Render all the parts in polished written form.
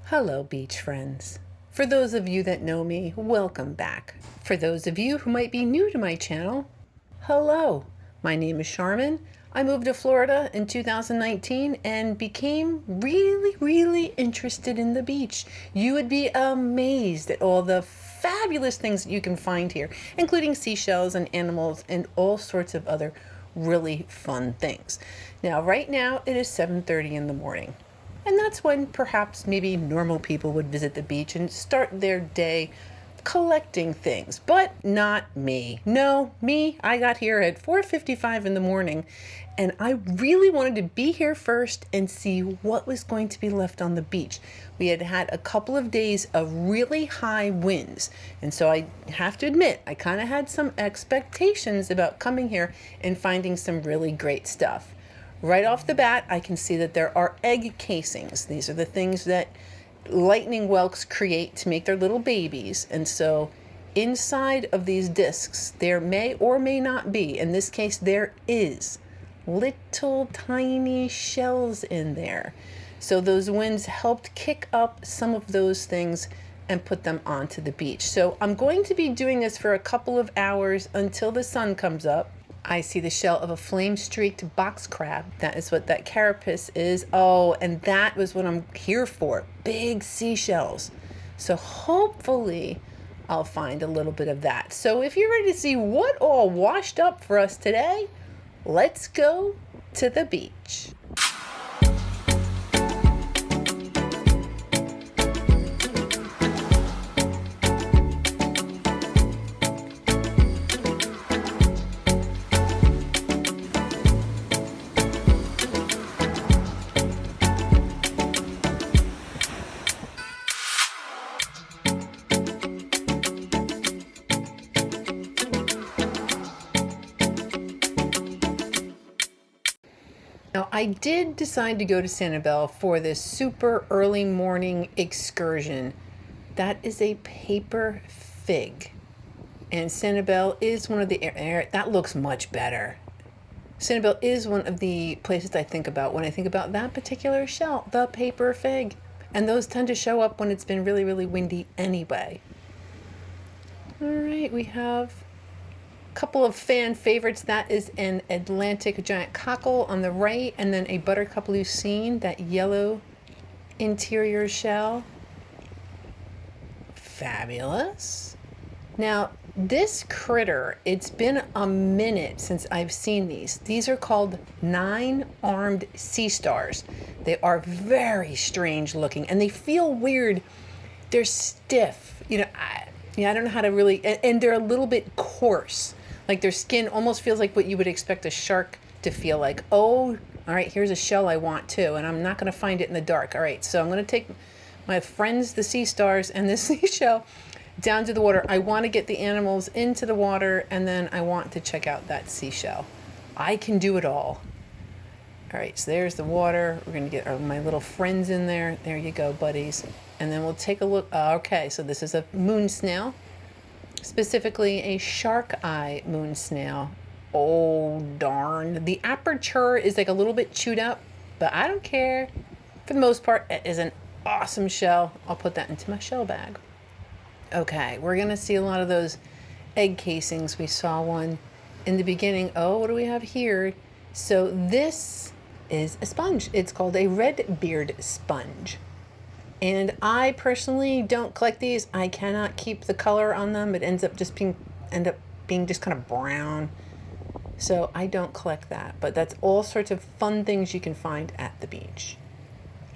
Hello, beach friends. For those of you that know me, welcome back. For those of you who might be new to my channel, hello. My name is Charmin. I moved to Florida in 2019 and became really interested in the beach. You would be amazed at all the fabulous things that you can find here, including seashells and animals and all sorts of other really fun things. Now, right now it is 7:30 in the morning. And that's when perhaps maybe normal people would visit the beach and start their day collecting things, but not me. No, me, I got here at 4:55 in the morning and I really wanted to be here first and see what was going to be left on the beach. We had had a couple of days of really high winds, and so I have to admit, I kind of had some expectations about coming here and finding some really great stuff. Right off the bat, I can see that there are egg casings. These are the things that lightning whelks create to make their little babies. And so inside of these discs, there may or may not be, in this case, there is little tiny shells in there. So those winds helped kick up some of those things and put them onto the beach. So I'm going to be doing this for a couple of hours until the sun comes up. I see the shell of a flame-streaked box crab. That is what that carapace is. Oh, and that was what I'm here for. Big seashells. So hopefully I'll find a little bit of that. So if you're ready to see what all washed up for us today, let's go to the beach. Now, I did decide to go to Sanibel for this super early morning excursion. That is a paper fig. And Sanibel is one of the that looks much better. Sanibel is one of the places I think about when I think about that particular shell, the paper fig. And those tend to show up when it's been really windy anyway. All right, we have couple of fan favorites. That is an Atlantic giant cockle on the right, and then a buttercup lucine, that yellow interior shell. Fabulous. Now this critter, it's been a minute since I've seen these. These are called 9-armed sea stars. They are very strange looking and they feel weird. They're stiff, I don't know how to really, and they're a little bit coarse. Like their skin almost feels like what you would expect a shark to feel like. Oh, all right, here's a shell I want too, and I'm not going to find it in the dark. All right, so I'm going to take my friends, the sea stars, and this seashell down to the water. I want to get the animals into the water, and then I want to check out that seashell. I can do it all. All right, so there's the water. We're going to get my little friends in there. There you go, buddies. And then we'll take a look. Okay, so this is a moon snail. Specifically a shark eye moon snail. Oh darn, the aperture is like a little bit chewed up, but I don't care. For the most part, it is an awesome shell. I'll put that into my shell bag. Okay, we're gonna see a lot of those egg casings. We saw one in the beginning. Oh, what do we have here? So this is a sponge. It's called a red beard sponge. And I personally don't collect these. I cannot keep the color on them. It ends up being just kind of brown. So I don't collect that. But that's all sorts of fun things you can find at the beach.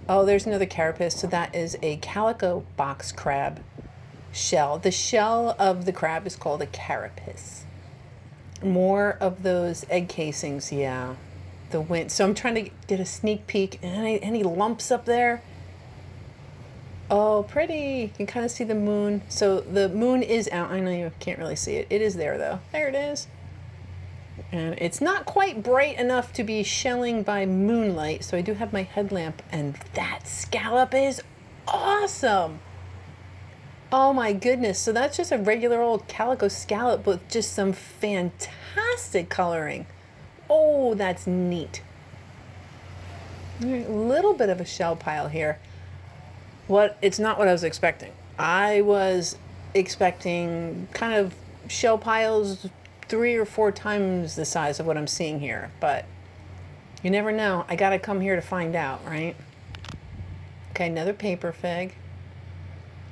Oh, there's another carapace. So that is a calico box crab shell. The shell of the crab is called a carapace. More of those egg casings, yeah. The wind. So I'm trying to get a sneak peek. Any lumps up there? Oh, pretty. You can kind of see the moon. So the moon is out. I know you can't really see it. It is there, though. There it is. And it's not quite bright enough to be shelling by moonlight, so I do have my headlamp, and that scallop is awesome. Oh my goodness. So that's just a regular old calico scallop with just some fantastic coloring. Oh, that's neat. All right, a little bit of a shell pile here. It's not what I was expecting. I was expecting kind of shell piles 3 or 4 times the size of what I'm seeing here, but you never know. I gotta come here to find out, right? Okay, another paper fig.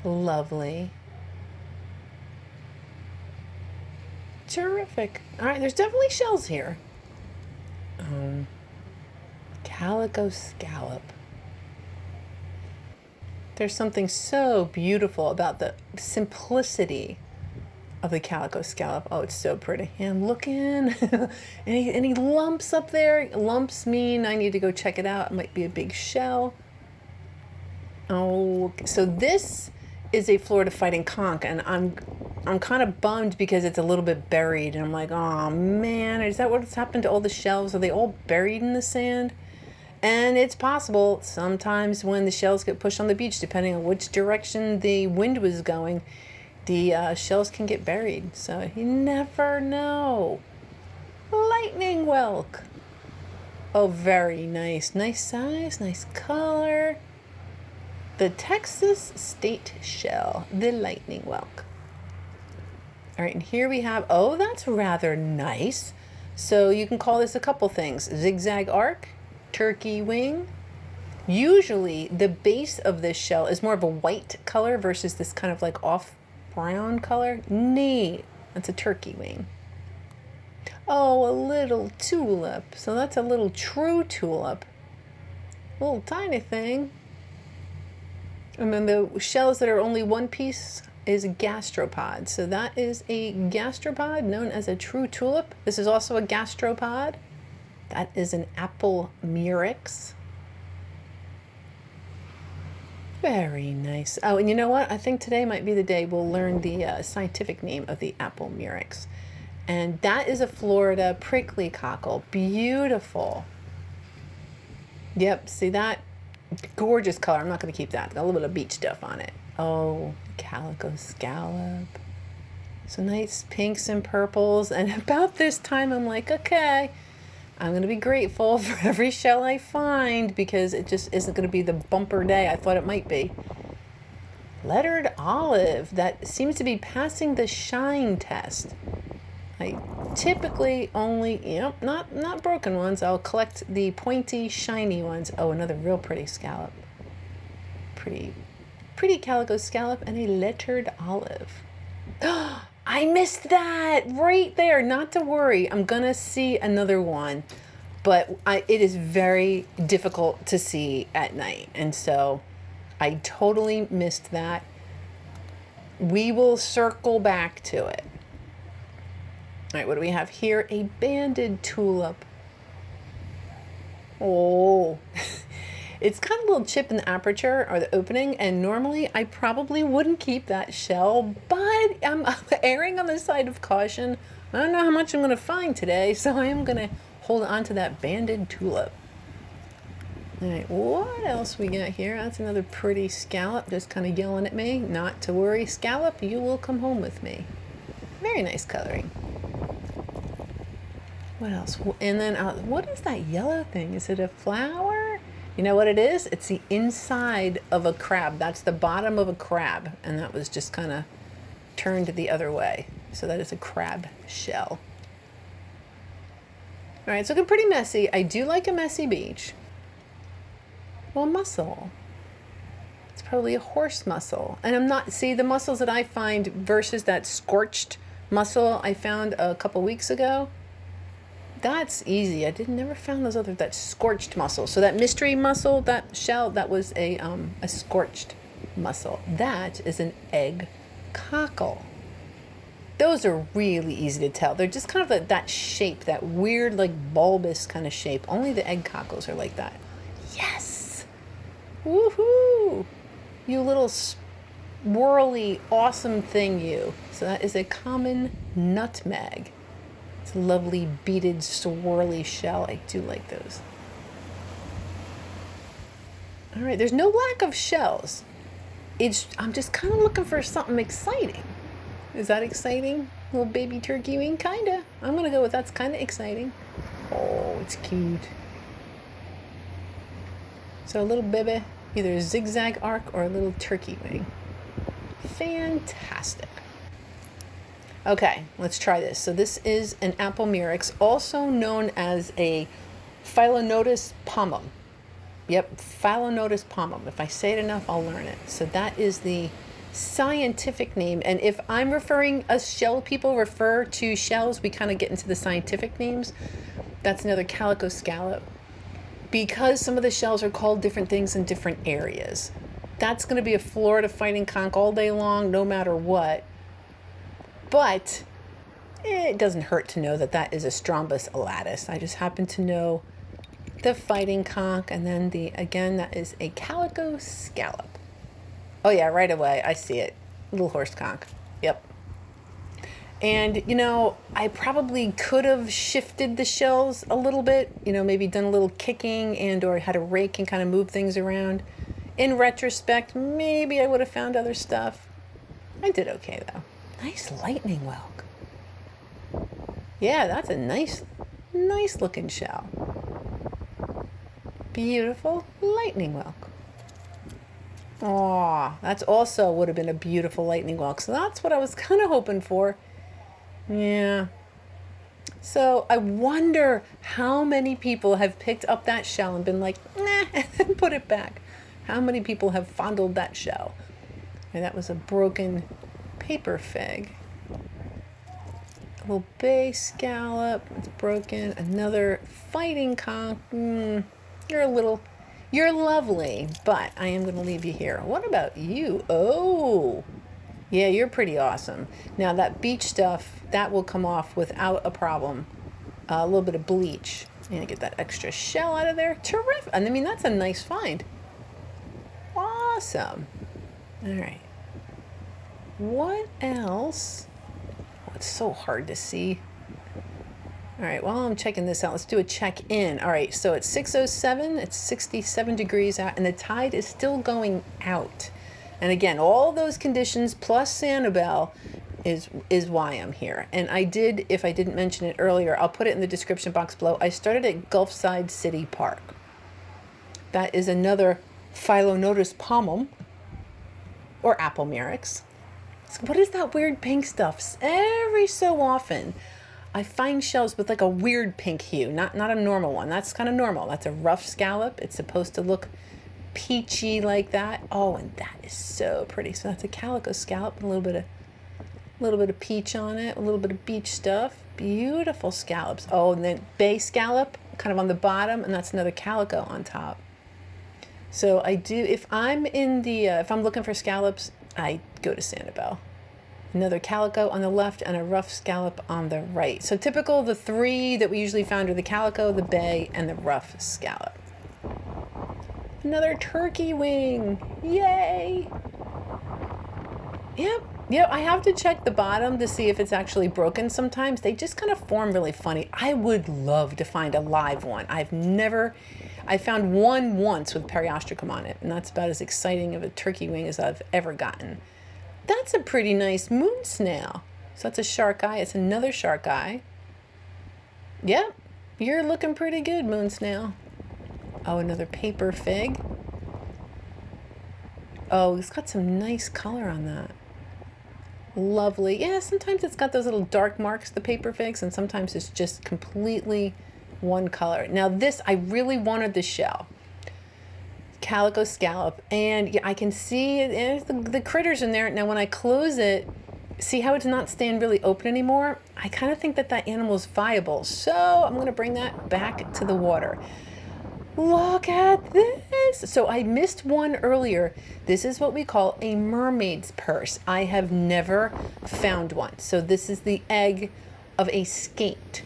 Lovely. Terrific. All right, there's definitely shells here. Calico scallop. There's something so beautiful about the simplicity of the calico scallop. Oh, it's so pretty. And I'm looking. any lumps up there? Lumps mean I need to go check it out. It might be a big shell. Oh, so this is a Florida fighting conch, and I'm kind of bummed because it's a little bit buried, and I'm like, oh man, is that what's happened to all the shells? Are they all buried in the sand? And it's possible sometimes when the shells get pushed on the beach, depending on which direction the wind was going, the shells can get buried. So you never know. Lightning whelk. Oh, very nice. Nice size, nice color. The Texas state shell, the lightning whelk. All right, and here we have, oh, that's rather nice. So you can call this a couple things. Zigzag arc, turkey wing. Usually the base of this shell is more of a white color versus this kind of like off brown color. Neat. That's a turkey wing. Oh, a little tulip. So that's a little true tulip. Little tiny thing. And then the shells that are only one piece is a gastropod. So that is a gastropod known as a true tulip. This is also a gastropod. That is an apple murex. Very nice. Oh, and you know what? I think today might be the day we'll learn the scientific name of the apple murex. And that is a Florida prickly cockle. Beautiful. Yep, see that? Gorgeous color. I'm not going to keep that. Got a little bit of beach stuff on it. Oh, calico scallop. So nice pinks and purples. And about this time, I'm like, okay, I'm going to be grateful for every shell I find because it just isn't going to be the bumper day I thought it might be. Lettered olive. That seems to be passing the shine test. I typically only, not broken ones. I'll collect the pointy, shiny ones. Oh, another real pretty scallop. Pretty calico scallop and a lettered olive. I missed that right there. Not to worry. I'm going to see another one. But it is very difficult to see at night. And so I totally missed that. We will circle back to it. All right, what do we have here? A banded tulip. Oh, it's kind of a little chip in the aperture or the opening, and normally I probably wouldn't keep that shell, but I'm erring on the side of caution. I don't know how much I'm going to find today, so I am going to hold on to that banded tulip. All right, what else we got here? That's another pretty scallop just kind of yelling at me. Not to worry, scallop, you will come home with me. Very nice coloring. What else? And then, what is that yellow thing? Is it a flower? You know what it is? It's the inside of a crab. That's the bottom of a crab. And that was just kind of turned the other way. So that is a crab shell. All right, it's looking pretty messy. I do like a messy beach. Well, mussel. It's probably a horse mussel. And I'm not, see the mussels that I find versus that scorched mussel I found a couple weeks ago. That's easy. I never found those that scorched mussel. So that mystery mussel, that shell, that was a scorched mussel. That is an egg cockle. Those are really easy to tell. They're just kind of that shape, that weird like bulbous kind of shape. Only the egg cockles are like that. Yes! Woohoo! You little swirly, awesome thing, you. So that is a common nutmeg. It's a lovely beaded swirly shell. I do like those. All right, there's no lack of shells. I'm just kind of looking for something exciting. Is that exciting? Little baby turkey wing? Kinda. I'm gonna go with that's kinda exciting. Oh, it's cute. So a little baby Either a zigzag arc or a little turkey wing. Fantastic. Okay, let's try this. So this is an apple murex, also known as a Phyllonotus pomum. Yep, Phyllonotus pomum. If I say it enough, I'll learn it. So that is the scientific name. And if I'm referring, us shell people refer to shells, we kind of get into the scientific names. That's another calico scallop. Because some of the shells are called different things in different areas. That's going to be a Florida fighting conch all day long, no matter what. But it doesn't hurt to know that that is a Strombus elatus. I just happen to know the fighting conch, and then again, that is a calico scallop. Oh yeah, right away, I see it. Little horse conch. Yep. And, you know, I probably could have shifted the shells a little bit, you know, maybe done a little kicking and or had a rake and kind of move things around. In retrospect, maybe I would have found other stuff. I did okay, though. Nice lightning whelk. Yeah, that's a nice looking shell. Beautiful lightning whelk. Aw, that's also would have been a beautiful lightning whelk. So that's what I was kind of hoping for. Yeah. So I wonder how many people have picked up that shell and been like, nah, and put it back. How many people have fondled that shell? And that was a broken paper fig. A little bay scallop. It's broken. Another fighting conch. You're lovely, but I am going to leave you here. What about you? Oh, yeah, you're pretty awesome. Now that beach stuff, that will come off without a problem. A little bit of bleach. And get that extra shell out of there. Terrific. And I mean, that's a nice find. Awesome. All right. What else? Oh, it's so hard to see. All right, while I'm checking this out, let's do a check-in. All right, so it's 6:07, it's 67 degrees out, and the tide is still going out. And again, all those conditions plus Sanibel is why I'm here. And I did, if I didn't mention it earlier, I'll put it in the description box below. I started at GULFSIDE City Park. That is another Phyllonotus pomum, or apple murex. So what is that weird pink stuff? Every so often, I find shells with like a weird pink hue, not a normal one. That's kind of normal. That's a rough scallop. It's supposed to look peachy like that. Oh, and that is so pretty. So that's a calico scallop, a little bit of peach on it, a little bit of beach stuff. Beautiful scallops. Oh, and then bay scallop, kind of on the bottom, and that's another calico on top. So I do, if I'm looking for scallops, I go to Sanibel. Another calico on the left and a rough scallop on the right. So typical, the three that we usually found are the calico, the bay, and the rough scallop. Another turkey wing. Yay! Yep, I have to check the bottom to see if it's actually broken sometimes. They just kind of form really funny. I would love to find a live one. I found one once with periostracum on it, and that's about as exciting of a turkey wing as I've ever gotten. That's a pretty nice moon snail. So that's a shark eye. It's another shark eye. Yep, you're looking pretty good, moon snail. Oh, another paper fig. Oh, it's got some nice color on that. Lovely. Yeah, sometimes it's got those little dark marks, the paper figs, and sometimes it's just completely one color. Now this, I really wanted the shell. Calico scallop, and yeah, I can see the critters in there. Now when I close it, see how it's not staying really open anymore? I kind of think that animal is viable, so I'm going to bring that back to the water. Look at this. So I missed one earlier. This is what we call a mermaid's purse. I have never found one. So this is the egg of a skate.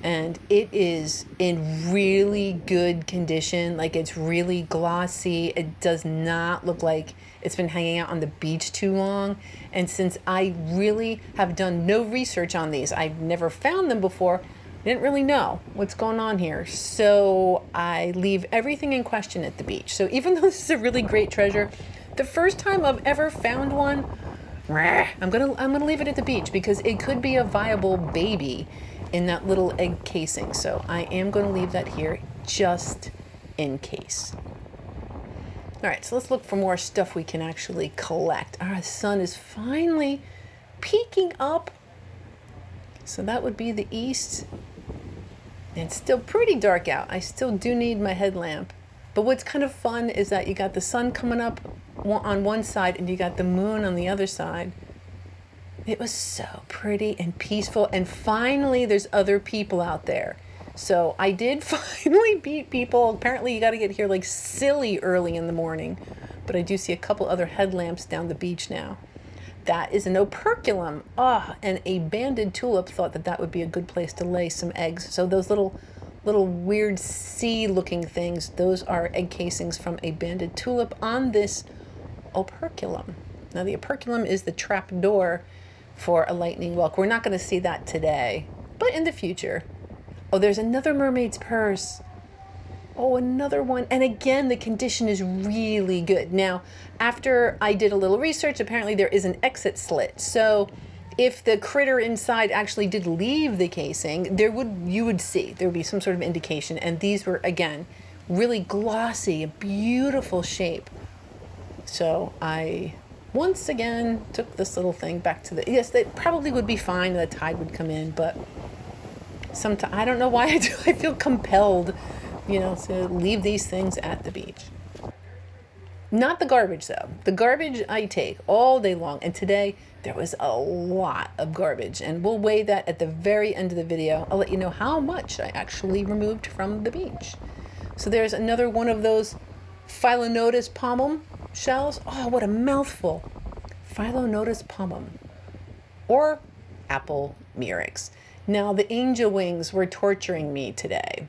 And it is in really good condition. Like, it's really glossy. It does not look like it's been hanging out on the beach too long. And since I really have done no research on these, I've never found them before, I didn't really know what's going on here. So I leave everything in question at the beach. So even though this is a really great treasure, the first time I've ever found one, I'm gonna leave it at the beach because it could be a viable baby in that little egg casing. So I am going to leave that here just in case. All right, so let's look for more stuff we can actually collect. Our sun is finally peeking up. So that would be the east. It's still pretty dark out. I still do need my headlamp. But what's kind of fun is that you got the sun coming up on one side and you got the moon on the other side. It was so pretty and peaceful. And finally, there's other people out there. So I did finally beat people. Apparently, you got to get here like silly early in the morning. But I do see a couple other headlamps down the beach now. That is an operculum. And a banded tulip thought that that would be a good place to lay some eggs. So those little weird sea-looking things, those are egg casings from a banded tulip on this operculum. Now the operculum is the trap door for a lightning whelk. We're not going to see that today, but in the future. Oh, there's another mermaid's purse. Oh, another one. And again, the condition is really good. Now, after I did a little research, apparently there is an exit slit. So if the critter inside actually did leave the casing, you would see, there would be some sort of indication. And these were, again, really glossy, a beautiful shape. So I, once again, took this little thing back to the, yes, they probably would be fine. The tide would come in, but sometimes, I don't know why I feel compelled, to leave these things at the beach. Not the garbage, though. The garbage I take all day long. And today, there was a lot of garbage. And we'll weigh that at the very end of the video. I'll let you know how much I actually removed from the beach. So there's another one of those Phyllonotus pomum shells. Oh, what a mouthful. Phyllonotus pomum. Or apple murex. Now, the angel wings were torturing me today.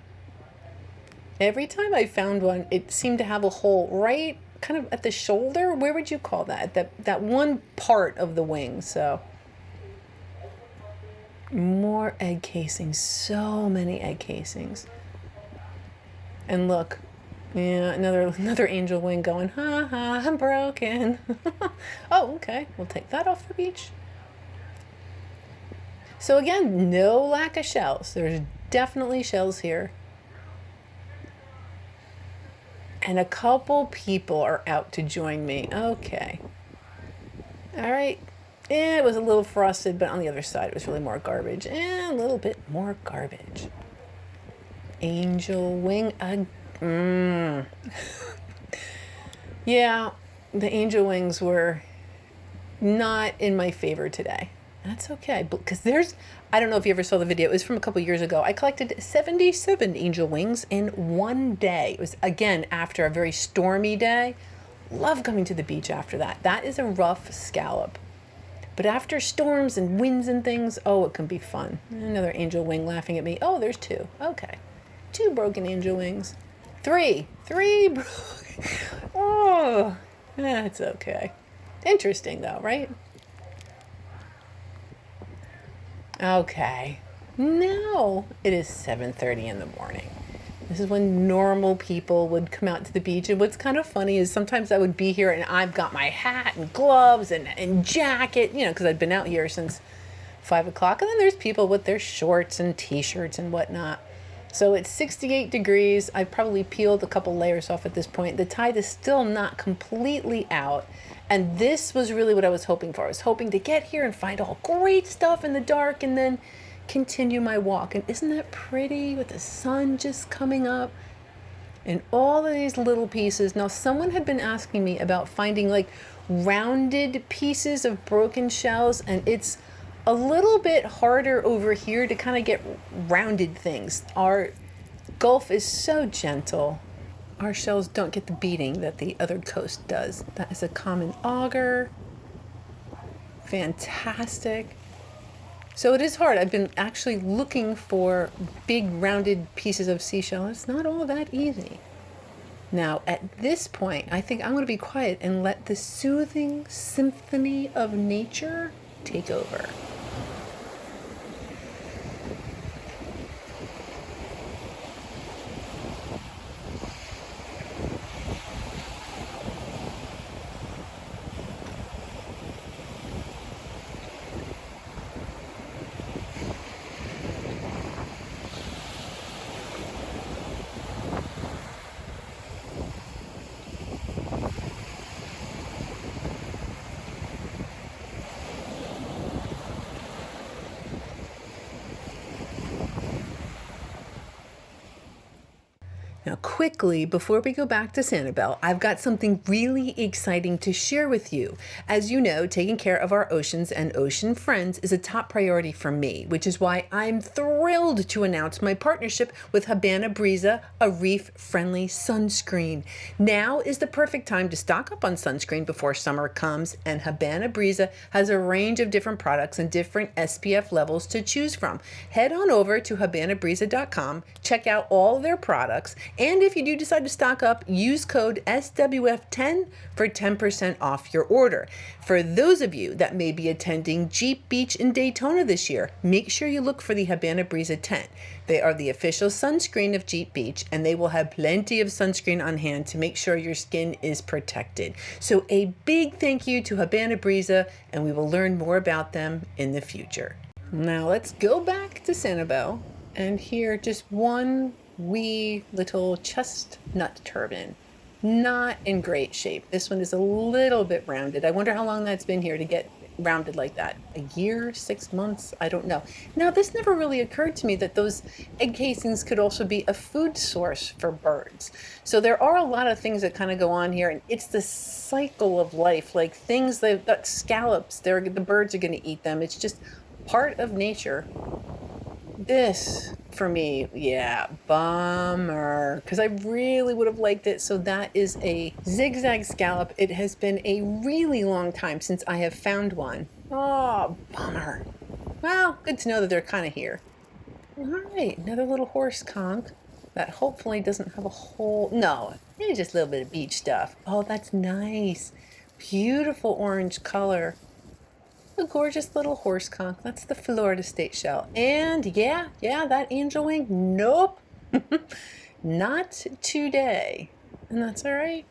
Every time I found one, it seemed to have a hole right kind of at the shoulder. Where would you call that? That one part of the wing. So more egg casings. So many egg casings. And look, yeah, another angel wing going, ha ha, I'm broken. Oh, okay. We'll take that off the beach. So again, no lack of shells. There's definitely shells here. And a couple people are out to join me. Okay. All right. It was a little frosted, but on the other side, it was really more garbage. And a little bit more garbage. Angel wing. Yeah, the angel wings were not in my favor today. That's okay, because I don't know if you ever saw the video. It was from a couple years ago. I collected 77 angel wings in one day. It was, again, after a very stormy day. Love coming to the beach after that. That is a rough scallop. But after storms and winds and things, oh, it can be fun. Another angel wing laughing at me. Oh, there's two. Okay. 2 broken angel wings. 3 broken. Oh, that's okay. Interesting, though, right? Okay, now it is 7:30 in the morning. This is when normal people would come out to the beach. And what's kind of funny is sometimes I would be here and I've got my hat and gloves and jacket, because I'd been out here since 5 o'clock. And then there's people with their shorts and t-shirts and whatnot. So it's 68 degrees. I've probably peeled a couple layers off at this point. The tide is still not completely out. And this was really what I was hoping for. I was hoping to get here and find all great stuff in the dark and then continue my walk. And isn't that pretty with the sun just coming up and all of these little pieces? Now, someone had been asking me about finding like rounded pieces of broken shells, and it's a little bit harder over here to kind of get rounded things. Our Gulf is so gentle. Our shells don't get the beating that the other coast does. That is a common auger. Fantastic. So it is hard. I've been actually looking for big rounded pieces of seashell. It's not all that easy. Now, at this point, I think I'm going to be quiet and let the soothing symphony of nature take over. Now, quickly, before we go back to Sanibel, I've got something really exciting to share with you. As you know, taking care of our oceans and ocean friends is a top priority for me, which is why I'm thrilled to announce my partnership with Habana Brisa, a reef-friendly sunscreen. Now is the perfect time to stock up on sunscreen before summer comes, and Habana Brisa has a range of different products and different SPF levels to choose from. Head on over to habanabrisa.com, check out all their products, and if you do decide to stock up, use code SWF10 for 10% off your order. For those of you that may be attending Jeep Beach in Daytona this year, make sure you look for the Habana Brisa tent. They are the official sunscreen of Jeep Beach, and they will have plenty of sunscreen on hand to make sure your skin is protected. So a big thank you to Habana Brisa, and we will learn more about them in the future. Now let's go back to Sanibel, and here just one wee little chestnut turban. Not in great shape. This one is a little bit rounded. I wonder how long that's been here to get rounded like that. A year, 6 months? I don't know. Now, this never really occurred to me that those egg casings could also be a food source for birds. So there are a lot of things that kind of go on here, and it's the cycle of life. Like things that got scallops, the birds are going to eat them. It's just part of nature. This, for me, yeah, bummer, because I really would have liked it. So that is a zigzag scallop. It has been a really long time since I have found one. Oh, bummer. Well, good to know that they're kind of here. All right, another little horse conch that hopefully doesn't have a hole. No, it's just a little bit of beach stuff. Oh, that's nice. Beautiful orange color. A gorgeous little horse conch. That's the Florida state shell. And yeah, that angel wing. Nope. Not today. And that's all right.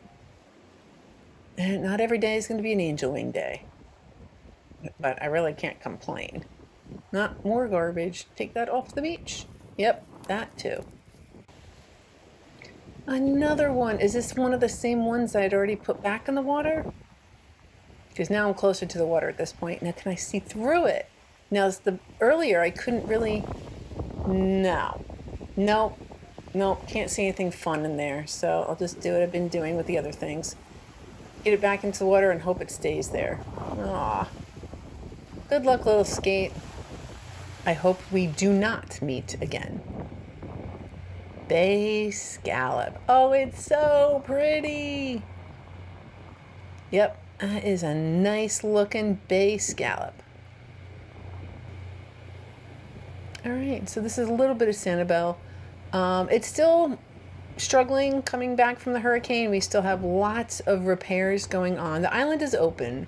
And not every day is going to be an angel wing day. But I really can't complain. Not more garbage. Take that off the beach. Yep, that too. Another one. Is this one of the same ones I'd already put back in the water? Because now I'm closer to the water at this point. Now can I see through it? Now earlier I couldn't really, no, can't see anything fun in there. So I'll just do what I've been doing with the other things. Get it back into the water and hope it stays there. Aw, good luck, little skate. I hope we do not meet again. Bay scallop. Oh, it's so pretty. Yep. That is a nice looking bay scallop. All right, so this is a little bit of Sanibel. It's still struggling coming back from the hurricane. We still have lots of repairs going on. The island is open,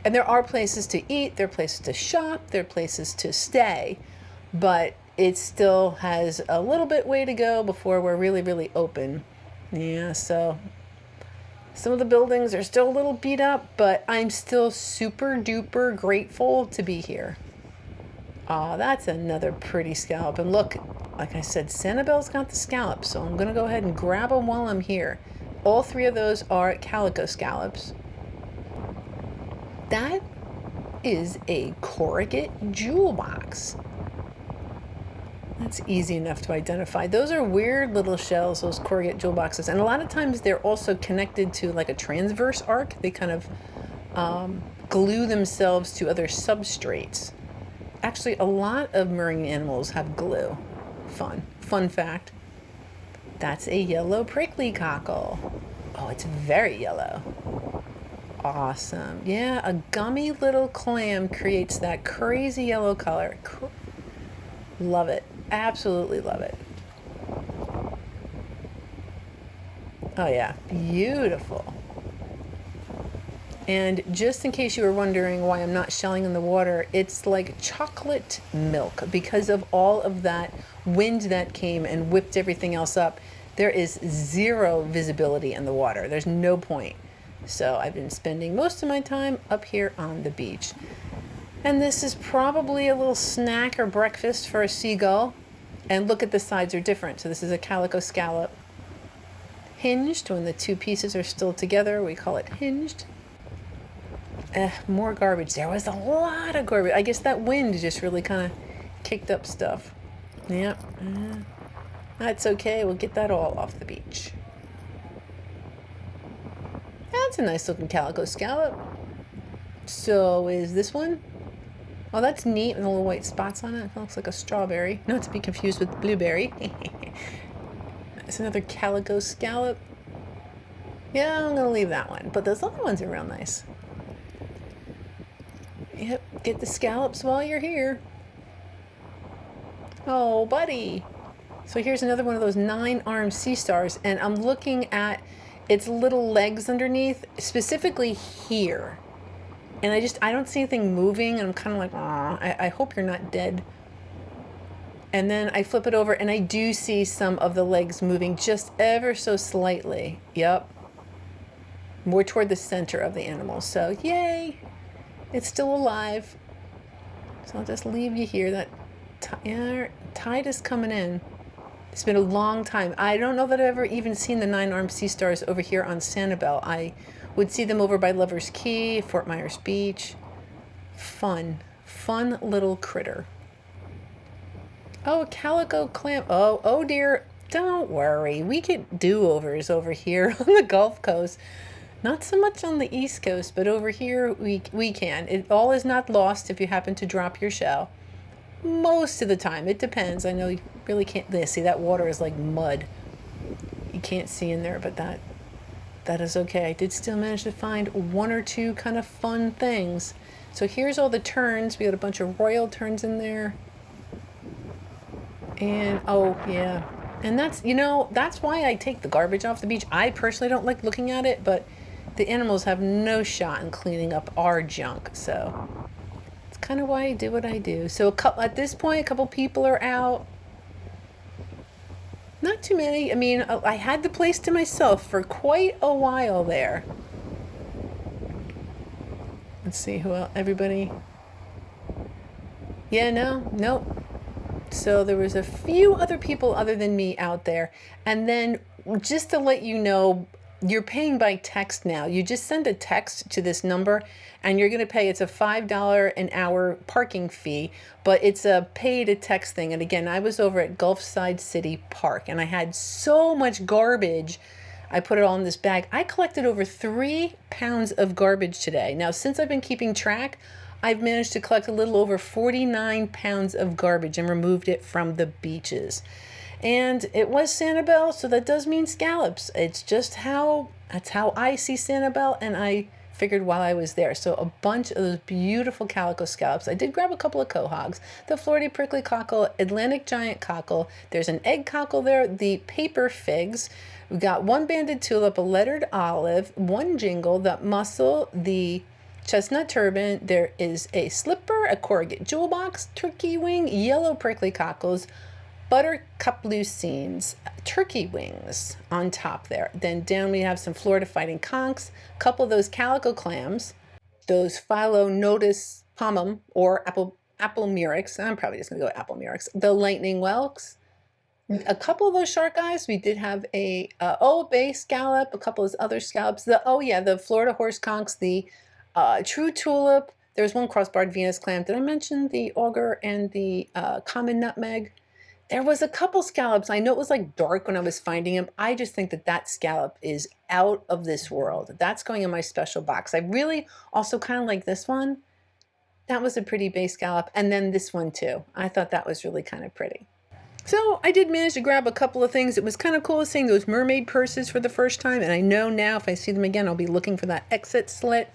and there are places to eat, there are places to shop, there are places to stay, but it still has a little bit way to go before we're really, really open. Yeah, so some of the buildings are still a little beat up, but I'm still super duper grateful to be here. Oh, that's another pretty scallop. And look, like I said, Sanibel's got the scallop, so I'm going to go ahead and grab them while I'm here. All three of those are calico scallops. That is a corrugate jewel box. That's easy enough to identify. Those are weird little shells, those corrugate jewel boxes. And a lot of times they're also connected to like a transverse arc. They kind of glue themselves to other substrates. Actually, a lot of marine animals have glue. Fun fact. That's a yellow prickly cockle. Oh, it's very yellow. Awesome. Yeah, a gummy little clam creates that crazy yellow color. Love it. Absolutely love it. Oh yeah, beautiful. And just in case you were wondering why I'm not shelling in the water, it's like chocolate milk because of all of that wind that came and whipped everything else up. There is zero visibility in the water. There's no point. So I've been spending most of my time up here on the beach. And this is probably a little snack or breakfast for a seagull. And look at the sides are different. So this is a calico scallop. Hinged, when the two pieces are still together, we call it hinged. More garbage. There was a lot of garbage. I guess that wind just really kind of kicked up stuff. Yep. That's okay, we'll get that all off the beach. That's a nice looking calico scallop. So is this one? Oh, that's neat with the little white spots on it. It looks like a strawberry. Not to be confused with blueberry. It's another calico scallop. Yeah, I'm gonna leave that one. But those other ones are real nice. Yep, get the scallops while you're here. Oh, buddy. So here's another one of those 9-armed sea stars, and I'm looking at its little legs underneath, specifically here. And I don't see anything moving, and I'm kind of like, I hope you're not dead. And then I flip it over, and I do see some of the legs moving just ever so slightly. Yep. More toward the center of the animal. So, yay. It's still alive. So I'll just leave you here. That tide is coming in. It's been a long time. I don't know that I've ever even seen the 9-armed sea stars over here on Sanibel. I would see them over by Lover's Key, Fort Myers Beach. Fun little critter. Oh, a calico clam. Oh dear. Don't worry. We get do-overs over here on the Gulf Coast. Not so much on the East Coast, but over here we can. It all is not lost if you happen to drop your shell. Most of the time. It depends. I know you really can't see that water is like mud. You can't see in there, but that is okay. I did still manage to find one or two kind of fun things. So here's all the terns. We got a bunch of royal terns in there. And oh yeah. And that's why I take the garbage off the beach. I personally don't like looking at it, but the animals have no shot in cleaning up our junk. So kind of why I do what I do. So at this point, a couple people are out. Not too many. I mean, I had the place to myself for quite a while there. Let's see who else. Everybody. Yeah, nope. So there was a few other people other than me out there. And then just to let you know, you're paying by text now. You just send a text to this number and you're going to pay. It's a $5 an hour parking fee, but it's a pay to text thing. And again, I was over at GULFSIDE City Park and I had so much garbage. I put it all in this bag. I collected over 3 pounds of garbage today. Now, since I've been keeping track, I've managed to collect a little over 49 pounds of garbage and removed it from the beaches. And it was Sanibel, so that does mean scallops. It's just that's how I see Sanibel, and I figured while I was there. So a bunch of those beautiful calico scallops. I did grab a couple of quahogs, the Florida prickly cockle, Atlantic giant cockle. There's an egg cockle there, the paper figs. We've got one banded tulip, a lettered olive, one jingle, the mussel, the chestnut turban. There is a slipper, a corrugate jewel box, turkey wing, yellow prickly cockles, buttercup lucines, turkey wings on top there. Then down we have some Florida fighting conchs, a couple of those calico clams, those Phyllonotus pomum or apple murex. I'm probably just gonna go with apple murex. The lightning whelks, a couple of those shark eyes. We did have a bay scallop, a couple of other scallops. The Florida horse conchs, the true tulip. There's one cross-barred Venus clam. Did I mention the auger and the common nutmeg? There was a couple scallops. I know it was like dark when I was finding them. I just think that scallop is out of this world. That's going in my special box. I really also kind of like this one. That was a pretty bay scallop. And then this one too. I thought that was really kind of pretty. So I did manage to grab a couple of things. It was kind of cool seeing those mermaid purses for the first time. And I know now if I see them again, I'll be looking for that exit slit.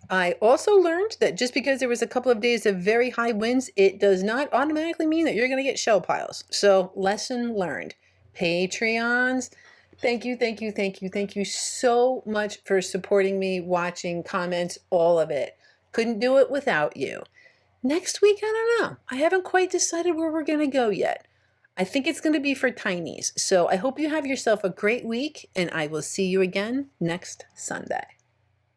I also learned that just because there was a couple of days of very high winds, it does not automatically mean that you're going to get shell piles. So lesson learned. Patreons, thank you so much for supporting me, watching, comments, all of it. Couldn't do it without you. Next week, I don't know. I haven't quite decided where we're going to go yet. I think it's going to be for tinies. So I hope you have yourself a great week, and I will see you again next Sunday.